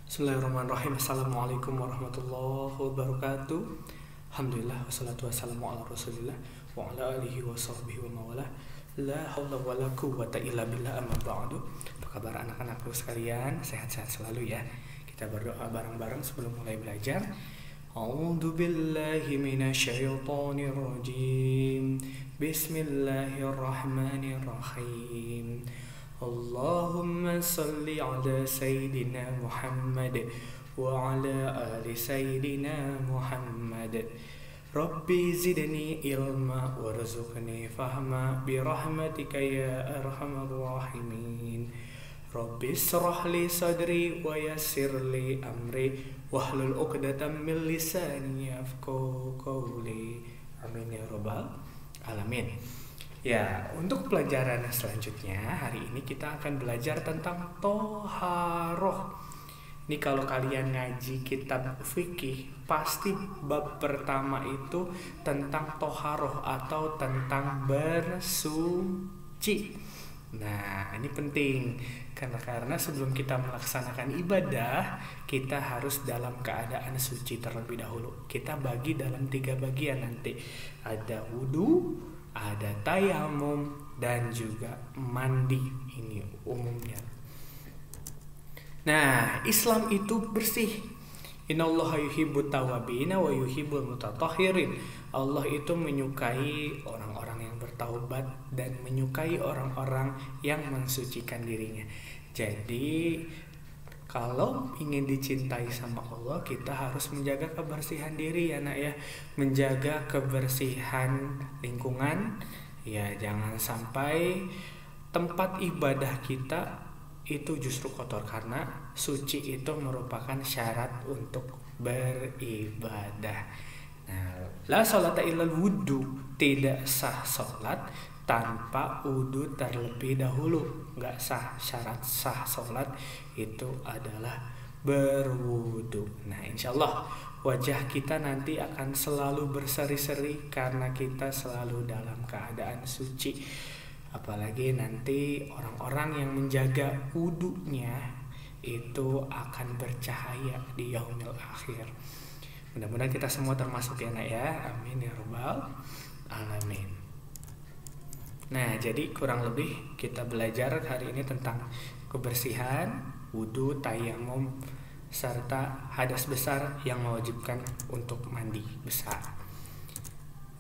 Bismillahirrahmanirrahim. Assalamualaikum warahmatullahi wabarakatuh. Alhamdulillah wassalatu wassalamu ala rasulillah wa ala alihi wa sahbihi wa mawalah. La haula wa la quwwata illa billah, amma ba'du. Apa kabar anak-anakku sekalian? Sehat-sehat selalu ya. Kita berdoa bareng-bareng sebelum mulai belajar. A'udzu billahi minasyaitonir rajim. Bismillahirrahmanirrahim. Allahumma salli ala Sayyidina Muhammad wa ala ali Sayyidina Muhammad. Rabbi zidni ilma warzuqni fahma birahmatika ya arhamar rahimin. Rabbi israh li sadri wa yassir li amri wahlul 'uqdatam min lisani yafqahu qawli. Amin ya rabbal alamin. Ya, untuk pelajaran selanjutnya hari ini kita akan belajar tentang toharoh. Ini kalau kalian ngaji kitab fikih, pasti bab pertama itu tentang toharoh atau tentang bersuci. Nah, ini penting karena sebelum kita melaksanakan ibadah, kita harus dalam keadaan suci terlebih dahulu. Kita bagi dalam 3 bagian nanti. Ada wudu, ada tayamum, dan juga mandi. Ini umumnya. Nah, Islam itu bersih. Innallaha yuhibbut tawwabina wa yuhibbul mutatahhirin. Allah itu menyukai orang-orang yang bertaubat dan menyukai orang-orang yang mensucikan dirinya. Jadi kalau ingin dicintai sama Allah, kita harus menjaga kebersihan diri ya nak ya. Menjaga kebersihan lingkungan. Ya, jangan sampai tempat ibadah kita itu justru kotor, karena suci itu merupakan syarat untuk beribadah. Nah, la sholata illal wudu, tidak sah sholat tanpa wudu terlebih dahulu. Nggak sah. Syarat sah sholat itu adalah berwudu. Nah, insyaallah wajah kita nanti akan selalu berseri-seri karena kita selalu dalam keadaan suci. Apalagi nanti orang-orang yang menjaga wudunya itu akan bercahaya di yaumil akhir. Mudah-mudahan kita semua termasuk ya nak ya. Amin ya rabbal alamin. Nah, jadi kurang lebih kita belajar hari ini tentang kebersihan, wudu, tayamum, serta hadas besar yang mewajibkan untuk mandi besar.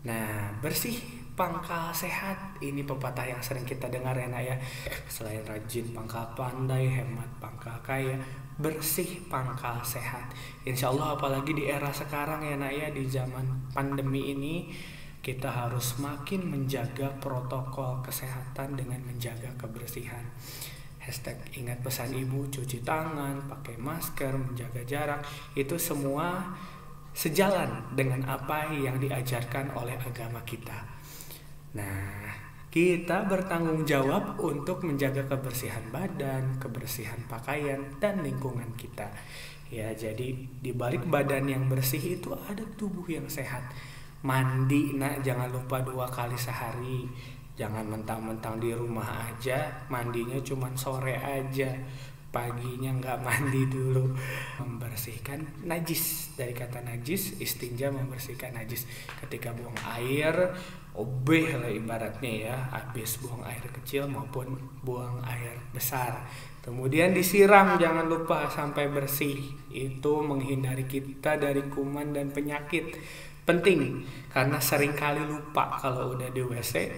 Nah, bersih pangkal sehat, ini pepatah yang sering kita dengar ya nak ya. Selain rajin pangkal pandai, hemat pangkal kaya, bersih pangkal sehat. Insya Allah apalagi di era sekarang ya nak ya, di zaman pandemi ini kita harus makin menjaga protokol kesehatan dengan menjaga kebersihan. Hashtag ingat pesan ibu, cuci tangan, pakai masker, menjaga jarak, itu semua sejalan dengan apa yang diajarkan oleh agama kita. Nah, kita bertanggung jawab untuk menjaga kebersihan badan, kebersihan pakaian, dan lingkungan kita. Ya, jadi di balik badan yang bersih itu ada tubuh yang sehat. Mandi, nak, jangan lupa 2 kali sehari. Jangan mentang-mentang di rumah aja, mandinya cuma sore aja. Paginya nggak mandi dulu. Membersihkan najis, dari kata najis, istinja membersihkan najis. Ketika buang air, obeh lah ibaratnya ya, habis buang air kecil maupun buang air besar. Kemudian disiram, jangan lupa sampai bersih. Itu menghindari kita dari kuman dan penyakit. Penting, karena sering kali lupa kalau udah di WC,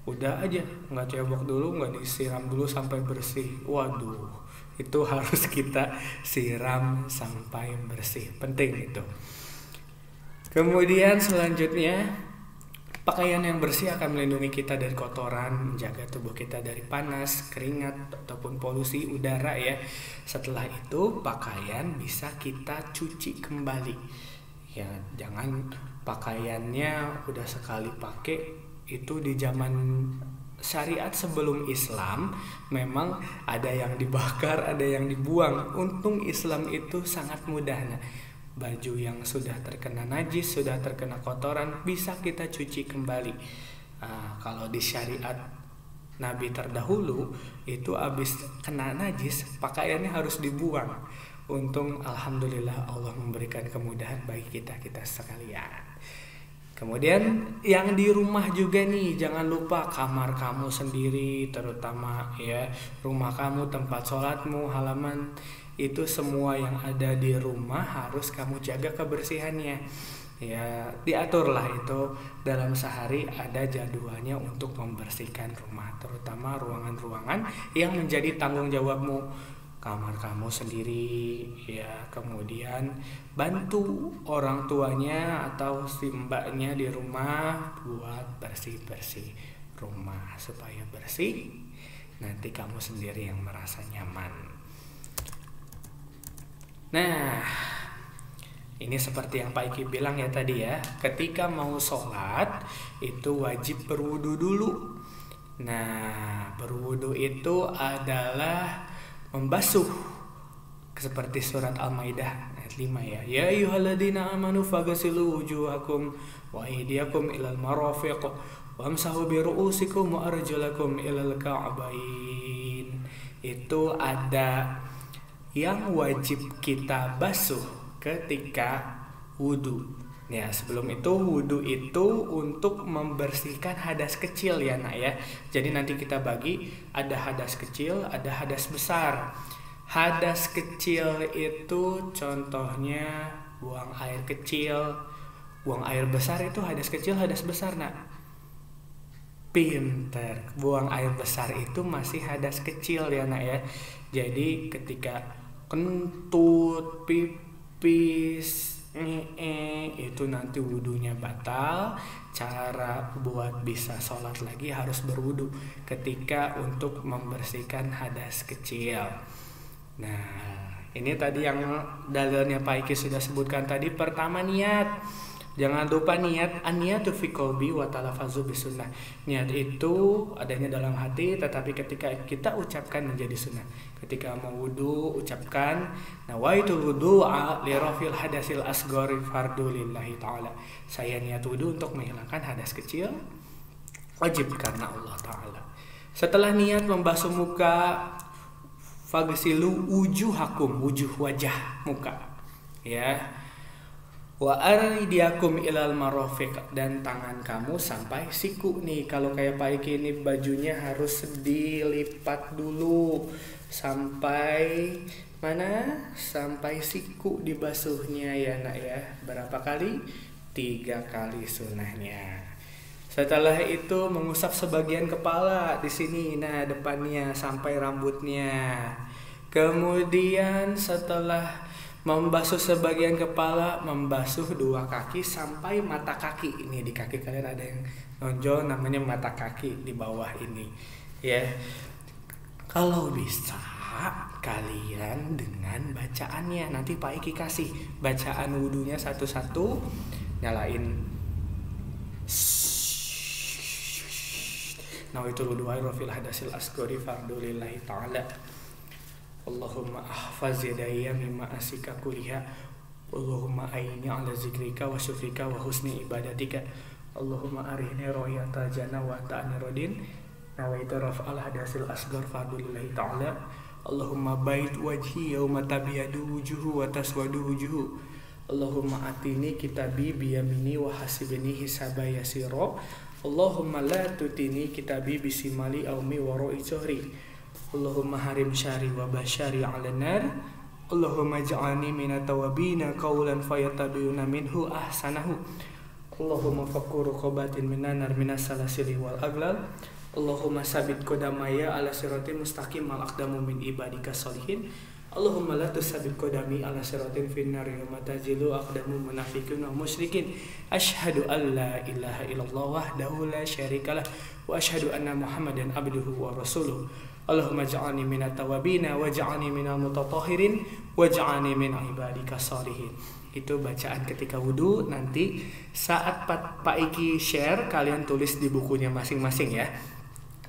udah aja nggak cebok dulu, nggak disiram dulu sampai bersih. Waduh, itu harus kita siram sampai bersih. Penting itu. Kemudian selanjutnya, pakaian yang bersih akan melindungi kita dari kotoran, menjaga tubuh kita dari panas, keringat, ataupun polusi udara ya. Setelah itu pakaian bisa kita cuci kembali. Ya, jangan pakaiannya udah sekali pakai. Itu di zaman syariat sebelum Islam memang ada yang dibakar, ada yang dibuang. Untung Islam itu sangat mudah. Nah, baju yang sudah terkena najis, sudah terkena kotoran, bisa kita cuci kembali. Kalau di syariat Nabi terdahulu itu habis kena najis, pakaiannya harus dibuang. untung alhamdulillah Allah memberikan kemudahan bagi kita sekalian. Kemudian yang di rumah juga nih, jangan lupa kamar kamu sendiri, terutama ya rumah kamu, tempat sholatmu, halaman, itu semua yang ada di rumah harus kamu jaga kebersihannya. Ya diaturlah itu dalam sehari ada jadwalnya untuk membersihkan rumah, terutama ruangan-ruangan yang menjadi tanggung jawabmu. Kamar kamu sendiri ya, kemudian bantu orang tuanya atau si mbaknya di rumah buat bersih-bersih rumah supaya bersih, nanti kamu sendiri yang merasa nyaman. Nah, ini seperti yang Pak Iki bilang ya tadi ya, ketika mau sholat itu wajib berwudu dulu. Nah, berwudu itu adalah membasuh, seperti surat Al-Maidah ayat 5 ya. Ya ayyuhalladzina amanu faghsilu wujuhakum wa aydiyakum ilal marafiq wamsahu bi ru'usikum wa arjulakum ilal ka'bain. Itu ada yang wajib kita basuh ketika wudu. Ya, sebelum itu wudu itu untuk membersihkan hadas kecil ya nak ya. Jadi nanti kita bagi, ada hadas kecil, ada hadas besar. Hadas kecil itu contohnya buang air kecil, buang air besar itu hadas kecil, hadas besar nak. Pinter, buang air besar itu masih hadas kecil ya nak ya. Jadi ketika kentut, pipis, itu nanti wudunya batal. Cara buat bisa sholat lagi harus berwudu ketika untuk membersihkan hadas kecil. Nah, ini tadi yang dalilnya Pak Iki sudah sebutkan tadi. Pertama niat, jangan lupa niat, an-niyatu fi qalbi wa talaffuzu bisunnah. Niat itu adanya dalam hati, tetapi ketika kita ucapkan menjadi sunnah. Ketika mau wudu ucapkan nawaitul wudu'a li rafil hadasil asghari fardu lillahi ta'ala. Saya niat wudu untuk menghilangkan hadas kecil, wajib karena Allah Ta'ala. Setelah niat membasuh muka, faghsilu wujuhakum, wujuh wajah muka ya, wa aydiyakum ilal marafiq, dan tangan kamu sampai siku nih. Kalau kayak Pak Iki ini bajunya harus dilipat dulu sampai mana? Sampai siku dibasuhnya ya nak ya. Berapa kali? 3 kali sunahnya. Setelah itu mengusap sebagian kepala di sini, nah depannya sampai rambutnya. Kemudian setelah membasuh sebagian kepala, membasuh 2 kaki sampai mata kaki. Ini di kaki kalian ada yang nonjol, namanya mata kaki di bawah ini. Ya, kalau bisa kalian dengan bacaannya. Nanti Pak Iki kasih bacaan wudunya satu-satu. Nyalain. Nawaitul wudu'a rafil hadasil asghari fardu lillahi ta'ala. Allahumma ahfaz yadayya mimma asika kuliha. Allahumma aini ala zikrika wa syukrika wa husni ibadatika. Allahumma arihni royata jana wa ta'ani rodin. Nawaitu raf'al hadasil asghar fardu lillahi ta'ala. Allahumma bait wajhi yawma tabyadu wujuhu wa taswadu wujuhu. Allahumma atini kitabi biyamini wa hasibni hisaba yasira. Allahumma la tutini kitabi bisimali aumi wara'i zuhri. Allahumma harim syari wa basyari ala nar. Allahumma ja'alni minat tawabina qawlan fayatabiuna minhu ahsanahu. Allahumma fakuru qabatin minanar minas salasili wal aglal. Allahumma sabit kodamaya ala siratin mustaqim al aqdamu min ibadika solihin. Allahumma la tusabit kodami ala siratin finnar yawma tazilu aqdamu munafiqin wa musyrikin. Ashhadu an la ilaha illallah wahdahu la syarikalah wa ashhadu anna Muhammadan abduhu wa rasuluh. Allahumma ja'alni minat tawabina wa ja'alni minal mutatahhirin wa ja'alni min ibadika sholihin. Itu bacaan ketika wudu. Nanti saat Pak Iki share, kalian tulis di bukunya masing-masing ya.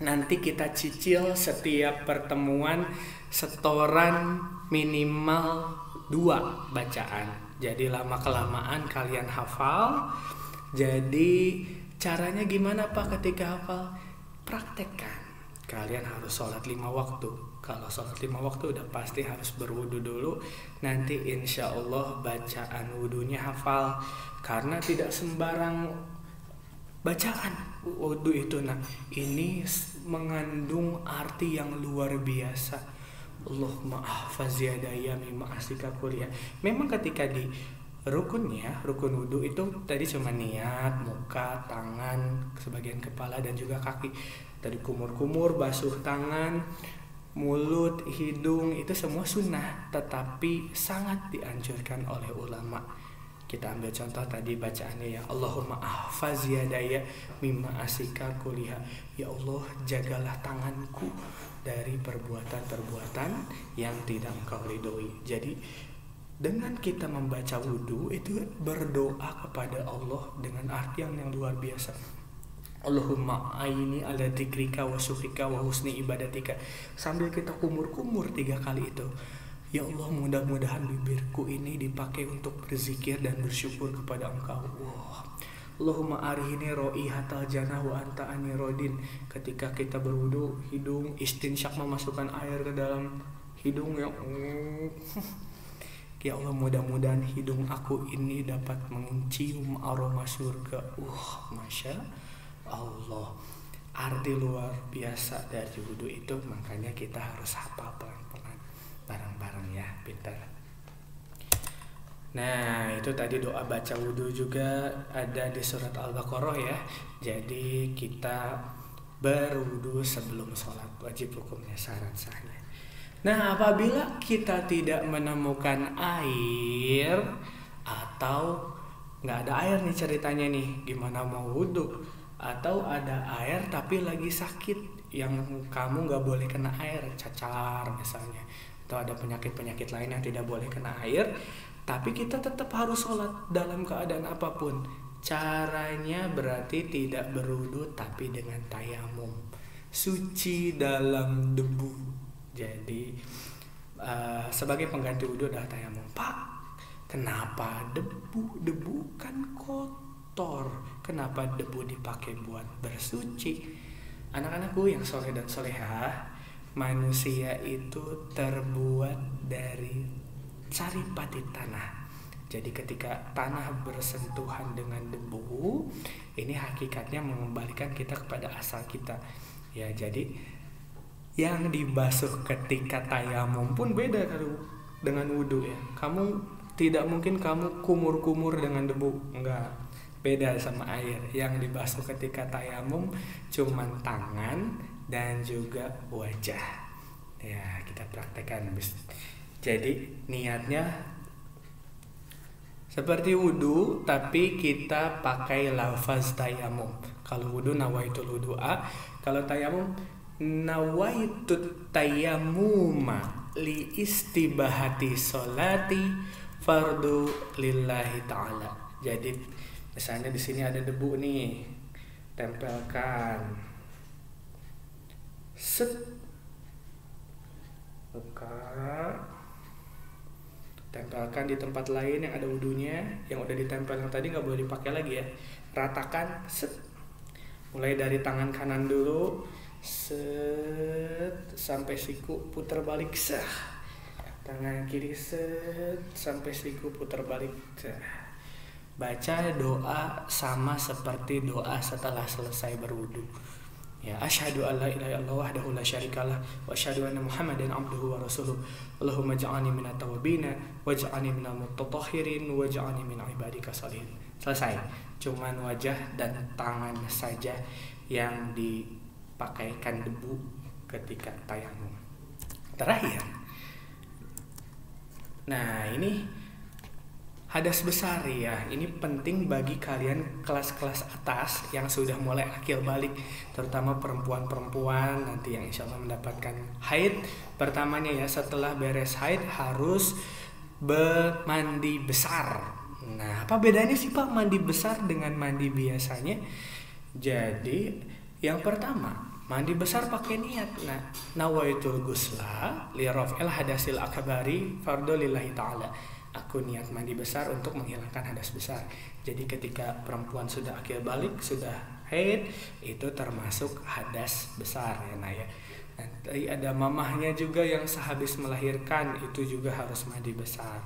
Nanti kita cicil setiap pertemuan setoran minimal 2 bacaan. Jadi lama-kelamaan kalian hafal. Jadi caranya gimana Pak ketika hafal? Praktekkan. Kalian harus sholat 5 waktu. Kalau sholat 5 waktu udah pasti harus berwudu dulu. Nanti insya Allah bacaan wudunya hafal. Karena tidak sembarang bacaan wudu itu. Nah, ini mengandung arti yang luar biasa. Allahumma ahfaz yadaya mimma asika kuliah. Memang ketika di rukunnya, rukun wudu itu tadi cuma niat, muka, tangan, sebagian kepala dan juga kaki. Tadi kumur-kumur, basuh tangan, mulut, hidung, itu semua sunnah, tetapi sangat dianjurkan oleh ulama. Kita ambil contoh tadi bacaannya ya, Allahumma ahfaz yadaya mimma asika kuliha. Ya Allah, jagalah tanganku dari perbuatan-perbuatan yang tidak Engkau ridhoi. Jadi dengan kita membaca wudu itu berdoa kepada Allah dengan artian yang luar biasa. Allahumma aini ala dzikrika wa syukrika wa husni ibadatika. Sambil kita kumur-kumur 3 kali itu. Ya Allah, mudah-mudahan bibirku ini dipakai untuk berzikir dan bersyukur kepada Engkau. Wah. Allahumma arihini ro'ihatal jannah wa anta anirodin. Ketika kita berwudu, hidung istinsyak memasukkan air ke dalam hidung yang ya Allah, mudah-mudahan hidung aku ini dapat mencium aroma surga. Masya Allah, arti luar biasa dari wudu itu. Makanya kita harus hafal pelan-pelan, bareng-bareng ya, pintar. Nah, itu tadi doa baca wudu juga ada di surat Al-Baqarah ya. Jadi kita berwudu sebelum sholat, wajib hukumnya, syarat sahnya. Nah, apabila kita tidak menemukan air atau nggak ada air nih ceritanya nih, gimana mau wudu? Atau ada air tapi lagi sakit yang kamu nggak boleh kena air, cacar misalnya, atau ada penyakit-penyakit lain yang tidak boleh kena air, tapi kita tetap harus sholat dalam keadaan apapun. Caranya berarti tidak berwudu tapi dengan tayamum, suci dalam debu. Jadi sebagai pengganti wudu adalah tayamum. Pak, kenapa debu? Debu kan kotor. Kenapa debu dipakai buat bersuci? Anak-anakku yang soleh dan solehah, manusia itu terbuat dari saripati tanah. Jadi ketika tanah bersentuhan dengan debu, ini hakikatnya mengembalikan kita kepada asal kita. Ya, jadi yang dibasuh ketika tayamum pun beda kalau dengan wudu ya. Kamu tidak mungkin kamu kumur-kumur dengan debu, enggak. Beda sama air. Yang dibasuh ketika tayamum cuman tangan dan juga wajah. Ya, kita praktekkan. Jadi niatnya seperti wudu, tapi kita pakai lafaz tayamum. Kalau wudu nawaitul wudu'a, kalau tayamum nawaitut tayammuma li istibahati sholati fardu lillahi ta'ala. Jadi misalnya di sini ada debu nih, tempelkan, buka, tempelkan di tempat lain yang ada wudunya, yang udah ditempel yang tadi nggak boleh dipakai lagi ya. Ratakan, mulai dari tangan kanan dulu, sampai siku, putar balik, tangan kiri, sampai siku, putar balik. Baca doa sama seperti doa setelah selesai berwudu. Ya, asyhadu alla ilaha illallah wahdahu la syarikalah wa asyhadu anna Muhammadan abduhu wa rasuluh. Allahumma ja'alni minat tawabina waj'alni minal mutatahhirin waj'alni min ibadika sholihin. Selesai. Cuman wajah dan tangan saja yang dipakaikan debu ketika tayamum. Terakhir. Nah, ini hadas besar ya, ini penting bagi kalian kelas-kelas atas yang sudah mulai akil balik, terutama perempuan-perempuan nanti yang insya Allah mendapatkan haid. Pertamanya ya, setelah beres haid harus mandi besar. Nah, apa bedanya sih Pak mandi besar dengan mandi biasanya? Jadi yang pertama, mandi besar pakai niat. Nah, nawaitul ghusla li raf'il hadasil akbari fardhu lillahi ta'ala. Aku niat mandi besar untuk menghilangkan hadas besar. Jadi ketika perempuan sudah akil balik, sudah haid, itu termasuk hadas besar ya. Nah ya, Nanti ada mamahnya juga yang sehabis melahirkan, itu juga harus mandi besar.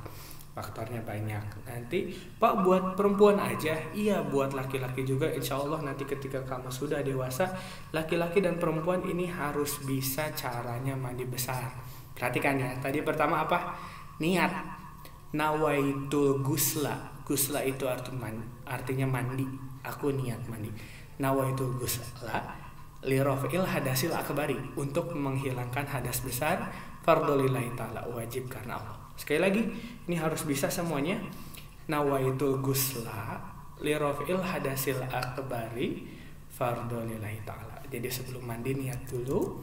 Faktornya banyak. Nanti Pak buat perempuan aja, iya buat laki-laki juga. Insya Allah nanti ketika kamu sudah dewasa, laki-laki dan perempuan ini harus bisa caranya mandi besar. Perhatikan ya, tadi pertama apa? Niat. Nawaitul gusla. Gusla itu artinya mandi. Aku niat mandi. Nawaitul gusla lirafil hadasil akbari, untuk menghilangkan hadas besar, fardholillahi ta'ala, wajib karena Allah. Sekali lagi, ini harus bisa semuanya. Nawaitul gusla lirafil hadasil akbari, fardholillahi ta'ala. Jadi sebelum mandi niat dulu,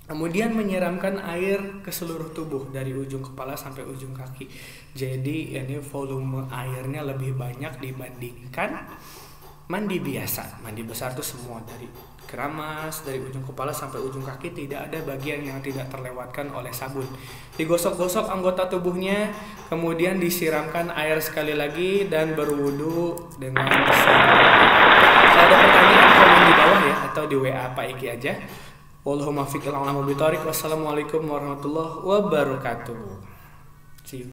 kemudian menyiramkan air ke seluruh tubuh dari ujung kepala sampai ujung kaki. Jadi ini volume airnya lebih banyak dibandingkan mandi biasa. Mandi besar itu semua dari keramas, dari ujung kepala sampai ujung kaki, tidak ada bagian yang tidak terlewatkan oleh sabun. Digosok-gosok anggota tubuhnya, kemudian disiramkan air sekali lagi dan berwudu dengan sabun. Kalau ada pertanyaan komen di bawah ya, atau di WA Pak Iki aja. Wallahul muwaffiq ila aqwamit thoriq. Wassalamualaikum warahmatullahi wabarakatuh. See you.